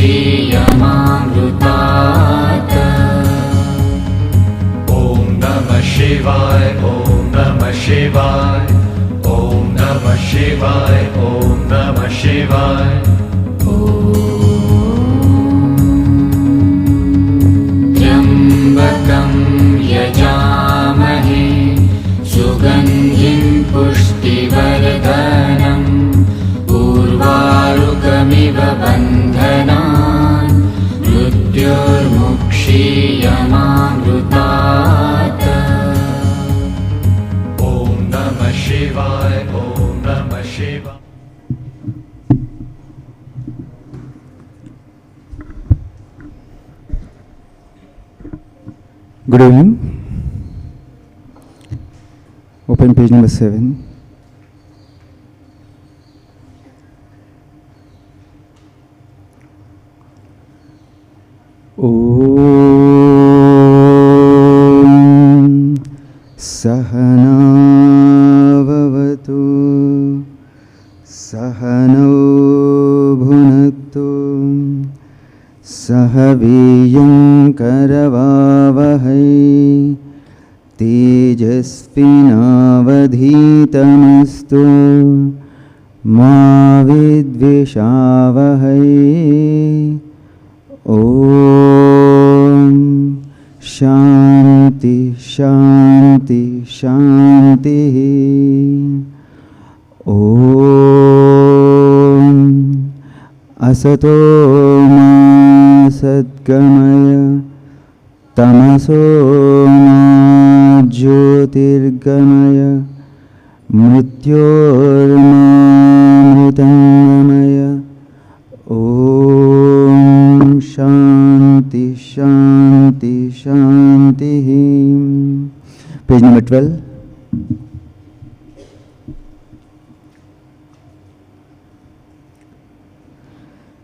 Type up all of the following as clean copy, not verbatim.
क्षीयमामृतात् Om Namah Shivaya, Om Namah Shivaya, Om Namah Shivaya, Om Namah Shivaya. त्र्यम्बकं यजामहे सुगन्धिं पुष्टिवर्धनम् उर्वारुकमिव बन्धनान् मृत्युर्मुक्षीयमामृतात् Om Namah Shivaya, Om Namah Shivaya. Good evening. Open page number 7. Om Sahana Vavatu Sahano Bhunaktu Sahaviyam Karavavahai Tejasvinavadhitamastu Ma Vidvishavahai. Om Shanti Shanti Shanti. Om Asato Ma Satgamaya Tamaso Ma Jyotirgamaya Mrityorma Mritangamaya. Om Shanti Shanti Shanti. Page number 12.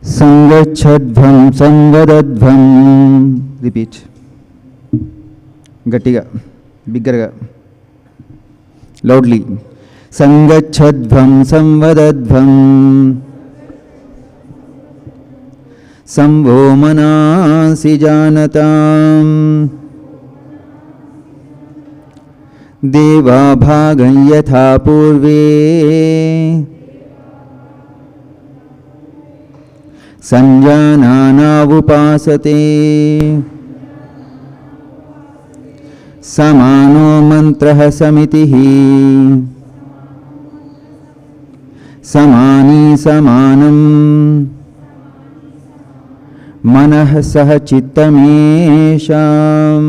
Sangachadvam Samvadadvam. Repeat. Gattiga, bigger, loudly. Sangachadvam Samvadadvam Samvo manasi janatam Deva bhagan yatha purve Sanjanana upasate Samano mantraha samitihi Samani samanam Manah sah chittamesham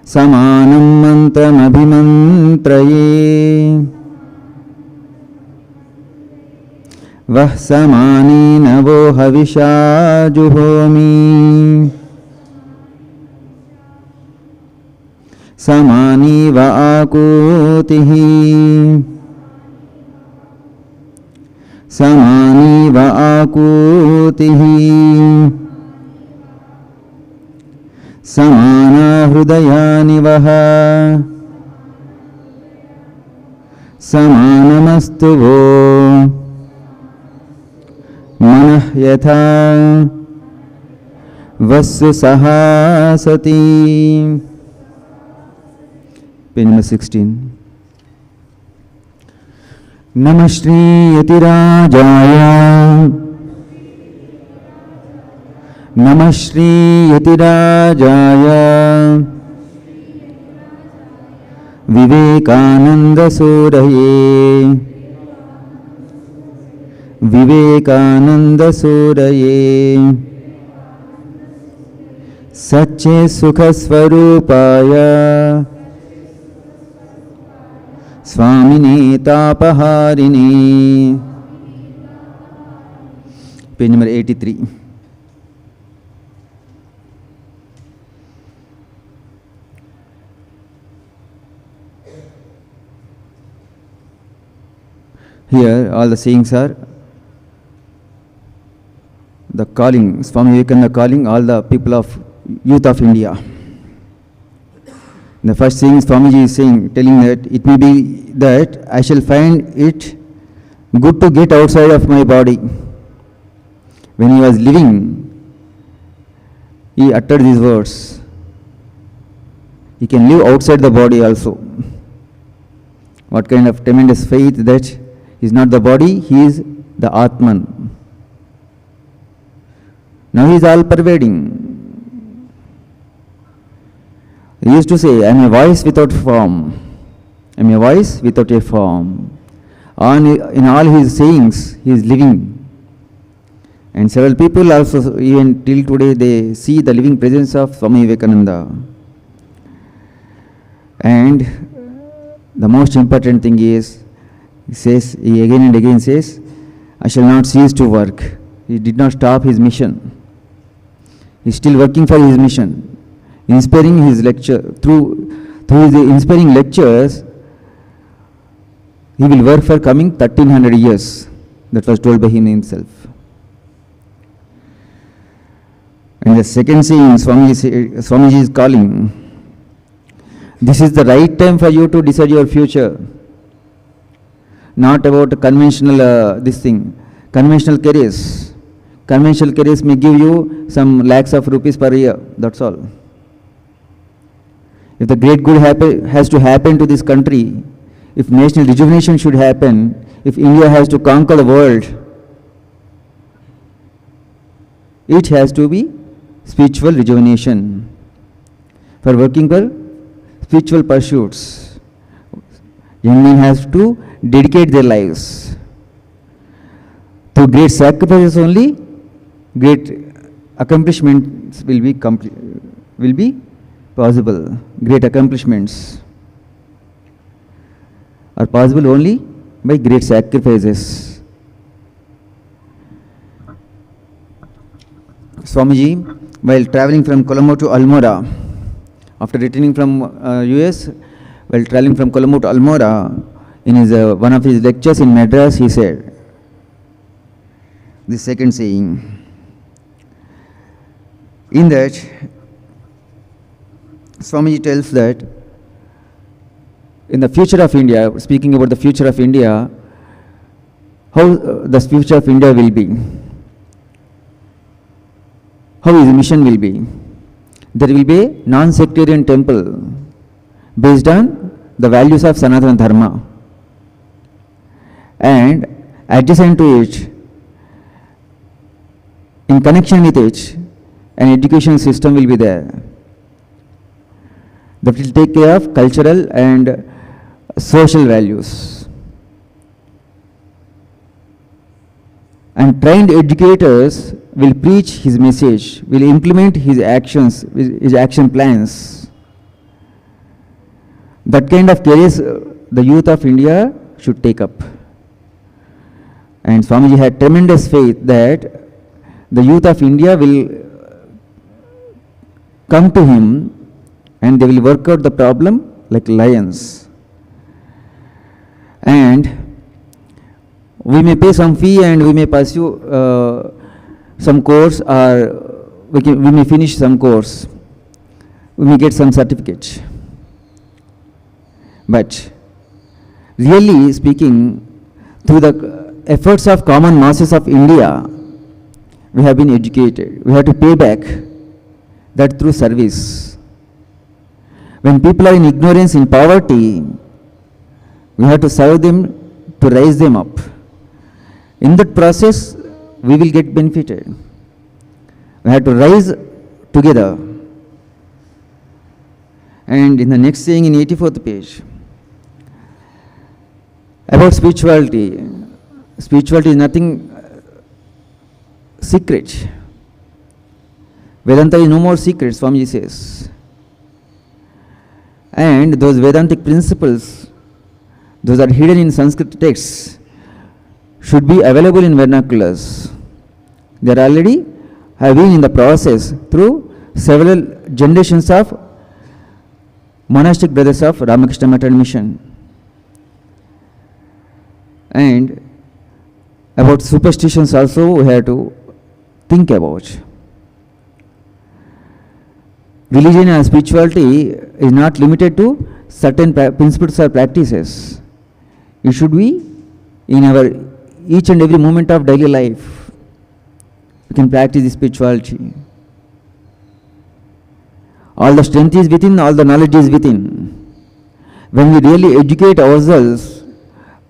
Samanam mantram abhimantraye Vah samani navo havisha juhomi Samani va akutihi Samani va akutihi Samana hrudayani vaha Samanamastu vo Manah yatha Vassu sahasati. Page number 16. Namashri Yatirajaya Namashri Yatirajaya Vivekananda Suraye Vivekananda Suraye Satche Sukha Swarupaya Swamini Tapaharini. Page number 83. Here all the sayings are the calling, Swami Vivekananda calling all the people of youth of India. The first saying Swamiji is saying, telling that it may be that I shall find it good to get outside of my body. when he was living, he uttered these words. He can live outside the body also. What kind of tremendous faith that he is not the body, he is the Atman. Now he is all pervading. He used to say, I am a voice without form. I am a voice without a form. In all his sayings, he is living. And several people also, even till today, they see the living presence of Swami Vivekananda. And the most important thing is, he again and again says, I shall not cease to work. He did not stop his mission. He is still working for his mission. Inspiring his lecture, through his inspiring lectures, he will work for coming 1300 years. That was told by him himself. And the second saying, Swamiji is calling, this is the right time for you to decide your future. Not about conventional conventional careers. Conventional careers may give you some lakhs of rupees per year, that's all. If the great good has to happen to this country, if national rejuvenation should happen, if India has to conquer the world, it has to be spiritual rejuvenation. For working for spiritual pursuits, young men have to dedicate their lives. Through great sacrifices only, great accomplishments will be possible. Great accomplishments are possible only by great sacrifices. Swamiji, while traveling from Colombo to Almora, after returning from US, while traveling from Colombo to Almora, in his one of his lectures in Madras, he said, the second saying, in that, Swamiji tells that in the future of India, speaking about the future of India, how the future of India will be, how his mission will be. There will be a non-sectarian temple based on the values of Sanatana Dharma, and adjacent to it, in connection with it, an education system will be there that will take care of cultural and social values. And trained educators will preach his message, will implement his actions, his action plans. That kind of careers the youth of India should take up. And Swamiji had tremendous faith that the youth of India will come to him and they will work out the problem like lions. And we may pay some fee and we may pursue some course, or we may finish some course. We may get some certificate. But really speaking, through the efforts of common masses of India, we have been educated. We have to pay back that through service. When people are in ignorance, in poverty, we have to serve them to raise them up. In that process, we will get benefited. We have to rise together. And in the next saying, in 84th page, about spirituality. Spirituality is nothing secret. Vedanta is no more secret, Swamiji says. And those Vedantic principles, those are hidden in Sanskrit texts, should be available in vernaculars. They are already have been in the process through several generations of monastic brothers of Ramakrishna Method Mission. And about superstitions also we have to think about. Religion and spirituality is not limited to certain principles or practices. It should be in our each and every moment of daily life. We can practice the spirituality. All the strength is within, all the knowledge is within. When we really educate ourselves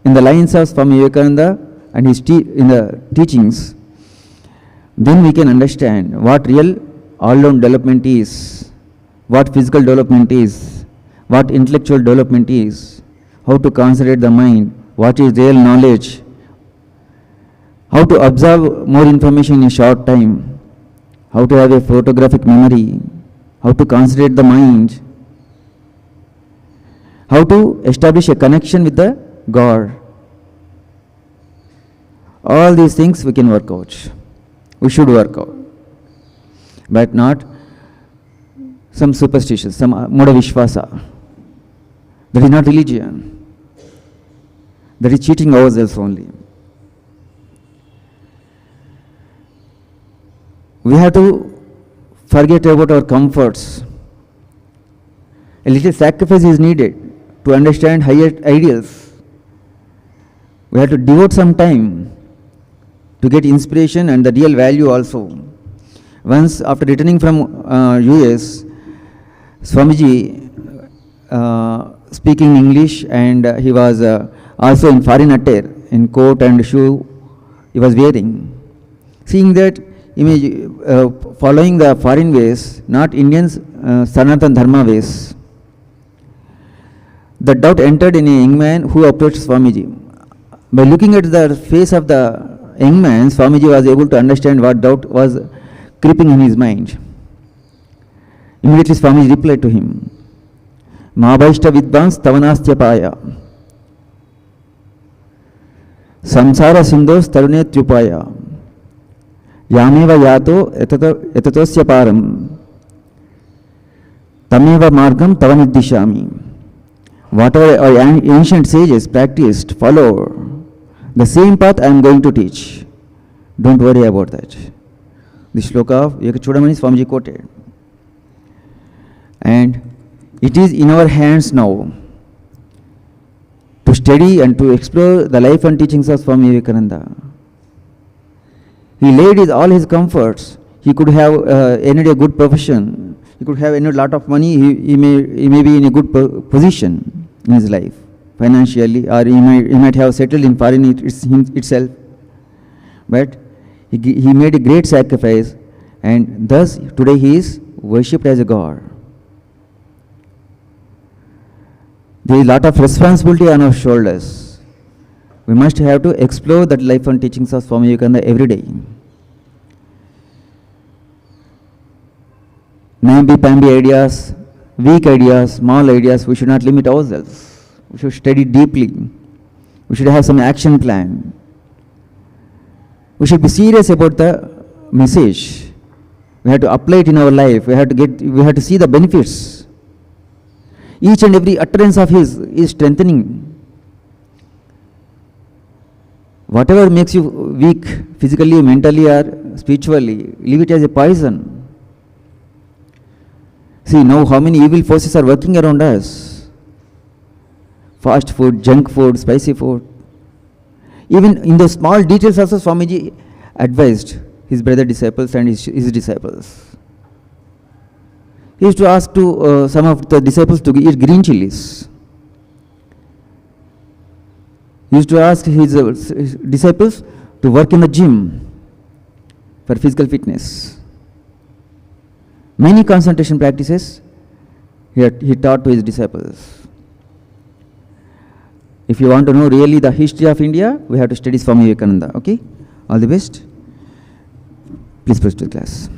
in the lines of Swami Vivekananda and his in the teachings, then we can understand what real all-round development is, what physical development is, what intellectual development is, how to concentrate the mind, what is real knowledge, how to absorb more information in a short time, how to have a photographic memory, how to concentrate the mind, how to establish a connection with the God. All these things we can work out. We should work out. But not some superstition, some moda vishwasa. That is not religion. That is cheating ourselves only. We have to forget about our comforts. A little sacrifice is needed to understand higher ideals. We have to devote some time to get inspiration and the real value also. Once after returning from US, Swamiji speaking English, and he was also in foreign attire, in coat and shoe he was wearing. Seeing that image, following the foreign ways, not Indians, Sanatan Dharma ways, the doubt entered in a young man who approached Swamiji. By looking at the face of the young man, Swamiji was able to understand what doubt was creeping in his mind. Immediately Swamiji replied to him, Mahabhaishta vidvans tavanasthapaya samsara sindhos tarune trupaya yameva yato etatosya param tameva margam tavanidishami. Whatever our ancient sages practiced, follow the same path I am going to teach. Don't worry about that. The shloka of Chudamani Swamiji quoted. And it is in our hands now to study and to explore the life and teachings of Swami Vivekananda. He laid all his comforts. He could have earned a good profession. He could have earned a lot of money. He may be in a good position in his life, financially, or he might have settled in foreign itself. But he made a great sacrifice, and thus today he is worshipped as a God. There is a lot of responsibility on our shoulders. We must have to explore that life and teachings of Swami Vivekananda every day. Namby-pamby ideas, weak ideas, small ideas, we should not limit ourselves. We should study deeply. We should have some action plan. We should be serious about the message. We have to apply it in our life. We have to see the benefits. Each and every utterance of his is strengthening. Whatever makes you weak, physically, mentally, or spiritually, leave it as a poison. See now how many evil forces are working around us. Fast food, junk food, spicy food. Even in the small details also Swamiji advised his brother disciples and his disciples. He used to ask to some of the disciples to eat green chilies. He used to ask his disciples to work in the gym for physical fitness. Many concentration practices he taught to his disciples. If you want to know really the history of India, we have to study Swami Vivekananda. Okay? All the best. Please proceed to the class.